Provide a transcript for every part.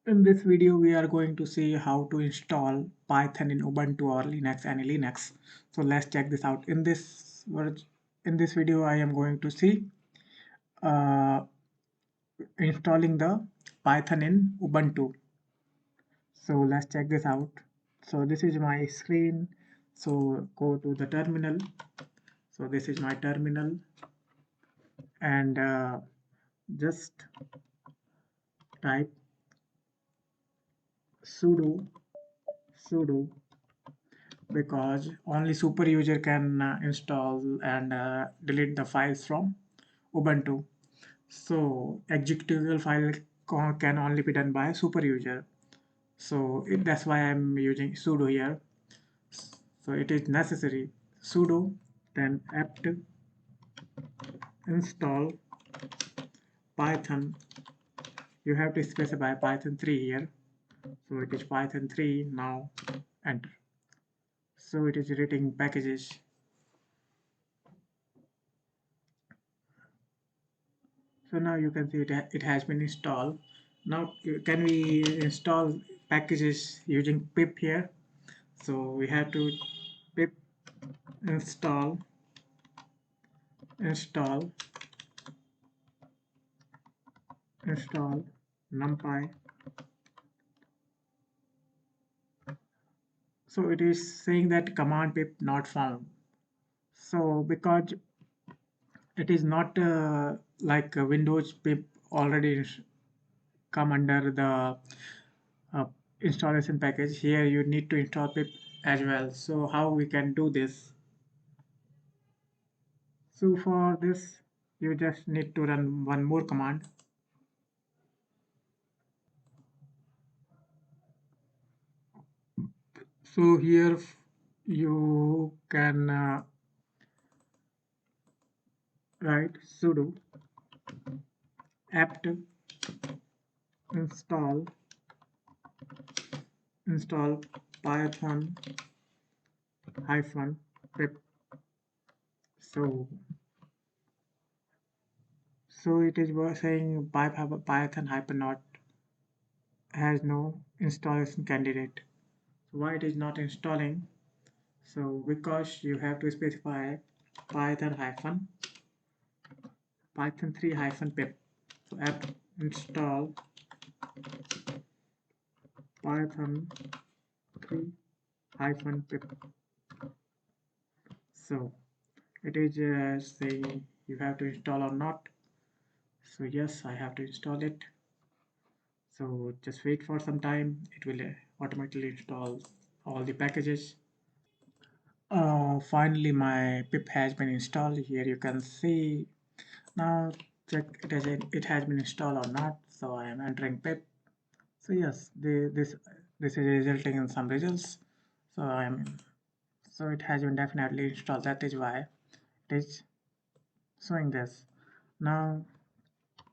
In this video, we are going to see how to install Python in Ubuntu or Linux, any Linux. So let's check this out. In this video, I am going to see uh, installing the Python in Ubuntu. So let's check this out. So this is my screen. So go to the terminal. So this is my terminal, and just type sudo because only super user can install and delete the files from Ubuntu. So executable file can only be done by super user. So that's why I'm using sudo here. So it is necessary sudo then apt install Python. You have to specify Python 3 here. So it is Python 3 now. Enter. So it is reading packages. So now you can see it has been installed. Now can we install packages using pip here? So we have to pip install install install numpy. So it is saying that command pip not found. So because it is not like Windows pip already come under the uh, installation package, here you need to install pip as well. So how we can do this? So for this you just need to run one more command. So here you can write sudo apt install python hyphen pip. So it is saying python hyphen not has no installation candidate. So why it is not installing? So because you have to specify python 3 hyphen pip. So apt install python 3 hyphen pip. So it is saying you have to install or not. So yes, I have to install it. So just wait for some time, it will automatically install all the packages. Finally my pip has been installed. Here you can see. Now check it has been installed or not. So I am entering pip. So yes, this is resulting in some results. So so it has been definitely installed. That is why it is showing this. Now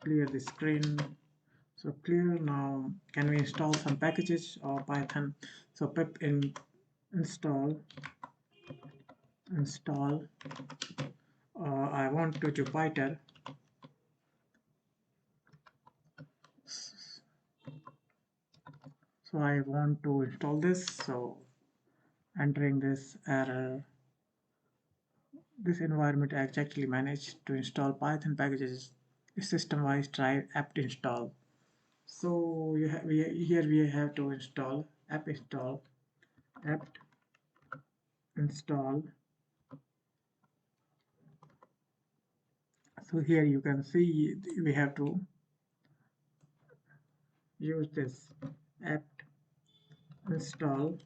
clear the screen. So clear. Now can we install some packages or Python? So pip install I want to Jupyter. So I want to install this. So entering this error, this environment exactly managed to install Python packages system-wise. Try apt install. So here we have to install apt install. So here you can see we have to use this apt install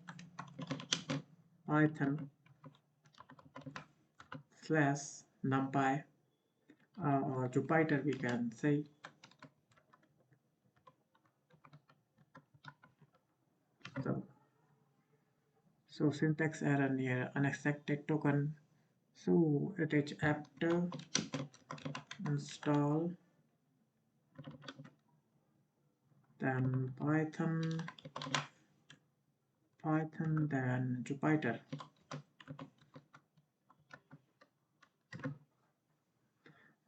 python slash numpy or Jupyter we can say. So syntax error near unexpected token. So it is apt install then Python then Jupyter.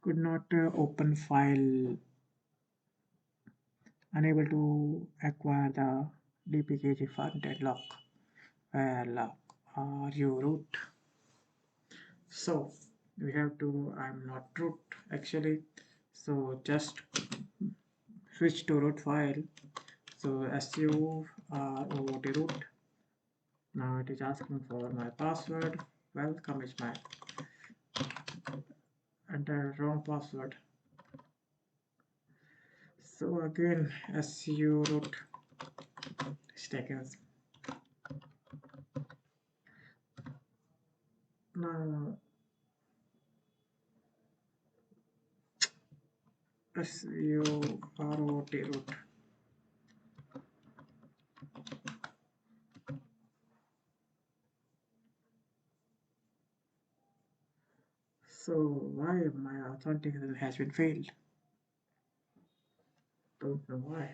Could not open file unable to acquire the dpkg frontend lock. Where lock are you root? So we have to, I'm not root actually, so just switch to root file. So su root root. Now it is asking for my password. Welcome is my enter wrong password. So again su root is taken. Now su root root. So why my authentication has been failed? Don't know why.